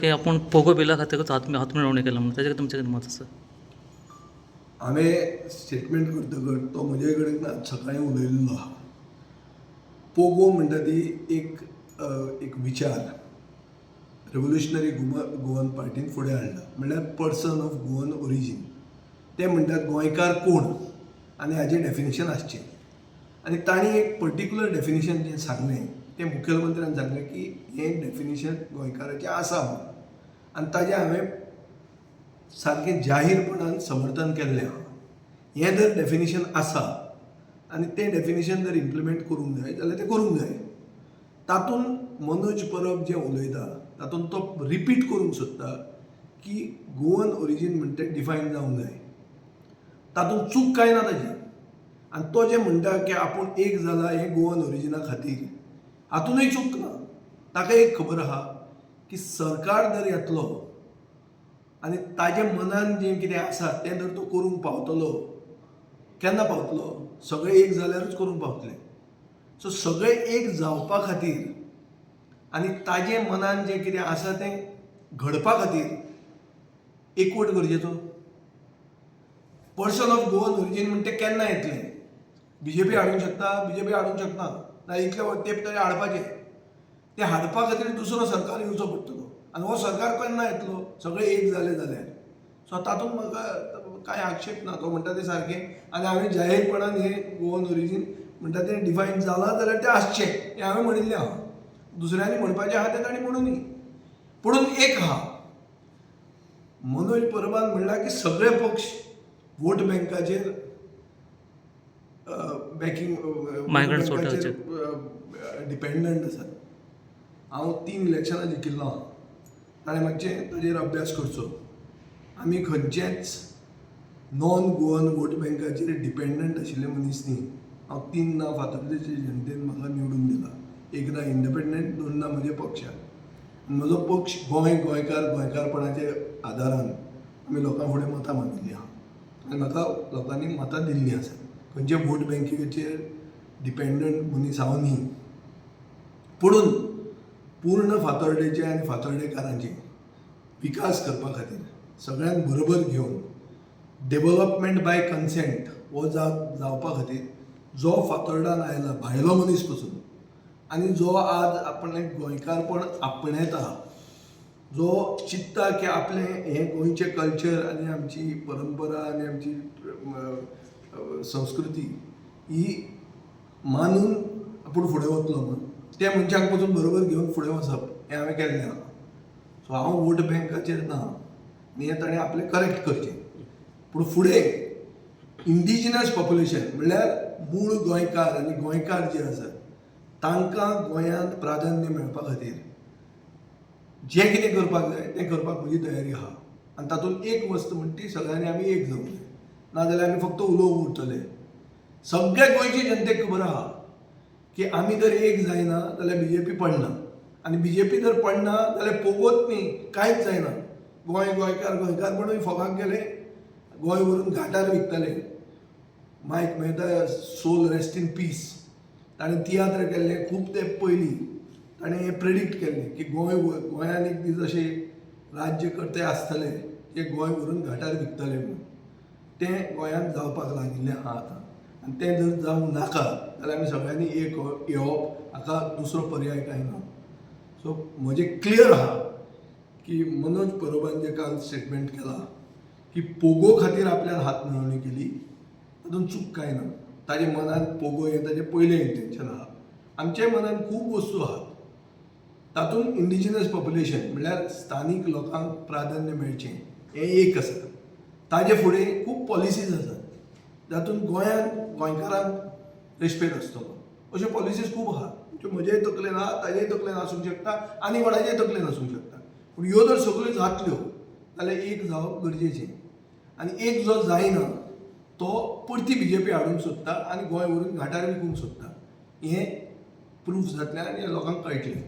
की आपण पोगो बिला खातीरच हातमिळवणी केला म्हणून त्याचे तुमचें कितें मत आसा? हांवें स्टेटमेंट करतकच तो म्हजे कडेन आज सकाळीं उलयल्लो आहा. पोगो म्हणटा ती एक विचार रेव्होल्युशनरी गोवन पार्टीन फुडें हाडला, म्हणल्यार पर्सन ऑफ गोवन ओरिजीन. ते म्हणटात गोंयकार कोण आनी हाजें डेफिनेशन आसचें. आनी तांणी एक पर्टिक्युलर डेफिनेशन जें सांगलें तें मुखेलमंत्र्यान सांगलें की हें डेफिनेशन गोंयकाराचें आसा म्हणून. आनी ताजें हांवें सारकें जाहीरपणान समर्थन केल्लें आहा. हें जर डेफिनेशन आसा आनी तें डेफिनेशन जर इम्प्लिमेंट करूंक जाय जाल्यार तें करूंक जाय. तातूंत मनोज परब जें उलयता तातूंत तो रिपीट करूंक सोदता की गोवन ओरिजीन म्हणटा तें डिफायन जावंक जाय. तातूंत चूक कांय ना ताजी. आनी तो जें म्हणटा की आपूण एक जाला हें गोवन ओरिजिना खातीर, हातूनय चूक ना. ताका एक खबर आहा की सरकार जर येतलो आनी ताजे मनान जें कितें आसा तें जर तो करूंक पावतलो, केन्ना पावतलो? सगळे एक जाल्यारूच करूंक पावतले. सो सगळे एक जावपा खातीर आनी ताजे मनान जें कितें आसा तें घडपा खातीर एकवट गरजेचो. पर्सन ऑफ गोवन ओरिजीन म्हणटा तें केन्ना येतलें? बीजेपी हाडूंक शकता? बीजेपी हाडूंक शकना. ना इतले तेंप तरी हाडपाचें. तें हाडपा खातीर दुसरो सरकार येवचो पडटलो. आनी हो सरकार केन्ना येतलो? सगळे एक जाले जाल्यार. सो तातूंत म्हाका कांय आक्षेप ना. तो म्हणटा तें सारकें. आनी हांवें जाहीरपणान हें गोवन ओरिजीन म्हणटा तें डिफायन जालां जाल्यार तें आसचें हें हांवें म्हणिल्लें आहा. दुसऱ्यांनी म्हणपाचें आहा तें तांणी म्हणुनी. पुणून एक आहा, मनोज परबान म्हणलां की सगळे पक्ष वोट बँकाचेर मायग्रंट्स वोटाचेर डिपेंडंट आसात. हांव 3 इलेक्शनां जिखिल्लो आहा. ताणें मातशें ताजेर अभ्यास करचो. आमी खंयचेच नॉन गोवन वोट बँकाचेर डिपेंडंट आशिल्ले मनीस न्ही. हांव 3 फातर्डेचे जनतेन म्हाका निवडून दिला. एकदां इंडिपेंडंट, 2 म्हज्या पक्षान. म्हजो पक्ष गोंयकारपणाच्या आदारान आमी लोकां फुडें मतां मागिल्लीं आहा. आनी म्हाका लोकांनी मतां दिल्लीं आसात. खंयचे वोट बँकेचेर डिपेंडंट मनीस हांव न्ही. पुणून पूर्ण फातर्डेचे आनी फातर्डेकारांचे विकास करपा खातीर सगळ्यांक बरोबर घेवन डेव्हलपमेंट बाय कन्सेंट हो जावपा खातीर जो फातर्डान आयला भायलो मनीस पसून आनी जो आज आपणें गोंयकारपण आपणेता, जो चिंतता की आपलें हें गोंयचें कल्चर आनी आमची परंपरा आनी आमची संस्कृती ही मानून आपूण फुडें वतलो म्हणून त्या मनशाक पसून बरोबर घेवन फुडें वचप हें हांवें केल्लें आहा. सो हांव वोट बँकाचेर ना आनी हें ताणें आपलें करेक्ट करचें. पूण फुडें इंडिजिनस पॉप्युलेशन म्हणल्यार मूळ गोंयकार आनी गोंयकार जे आसात तांकां गोंयांत प्राधान्य मेळपा खातीर जें कितें करपाक जाय तें करपाक म्हजी तयारी आहा. आनी तातूंत एक वस्त म्हणटा ती सगळ्यांनी आमी एक जावंक जाय. नाजाल्यार आमी फक्त उलोवंक उरतले. सगळ्या गोंयचे जनतेक खबर आहा की आमी जर एक जायना जाल्यार बीजेपी पडना. आनी बीजेपी जर पडना जाल्यार पोगोच न्ही, कांयच जायना. गोंयकारपणूय फोगाक गेले, गोंय व्हरून घाटार विकतले. Mike Mehta soul rest in peace. ताणें तियात्र केल्लें खूब तेंप पयलीं. ताणें हें प्रेडिक्ट केल्लें की गोंयांत एक दीस अशें राज्यकर्ते आसतले जे गोंय व्हरून घाटार विकतले म्हणून. तें गोंयांत जावपाक लागिल्लें आहा आतां. आनी तें जर जावंक नाका जाल्यार आमी सगळ्यांनी एक येवप, हाका दुसरो पर्याय कांय ना. सो म्हजें क्लियर आहा की मनोज परबान जें काल स्टेटमेंट केलां की पोगो खातीर आपल्यान हातमिळवणी केली, तातूंत चूक कांय ना. ताजे मनान पोगो हें ताजें पयलें इंटेंशन आहा. आमचे मनान खूब वस्तू आहात. तातूंत इंडिजिनस पॉप्युलेशन म्हणल्यार स्थानीक लोकांक प्राधान्य मेळचें हें एक आसा. ताजे फुडें खूब पॉलिसीज आसात जातूंत गोंयकारांक रेस्पेक्ट आसतलो. अश्यो पॉलिसीज खूब आहात ज्यो म्हजेय तकलेन आहा, ताजेय तकलेन आसूंक शकता आनी कोणाचेय तकलेन आसूंक शकता. पूण ह्यो जर सगळ्यो जातल्यो जाल्यार एक जावप गरजेचें. आनी एक जो जायना तो परती बीजेपी हाडूंक सोदता आनी गोंय व्हरून घाटार विकूंक सोदता. हें प्रूफ जातलें आनी लोकांक कळटलें.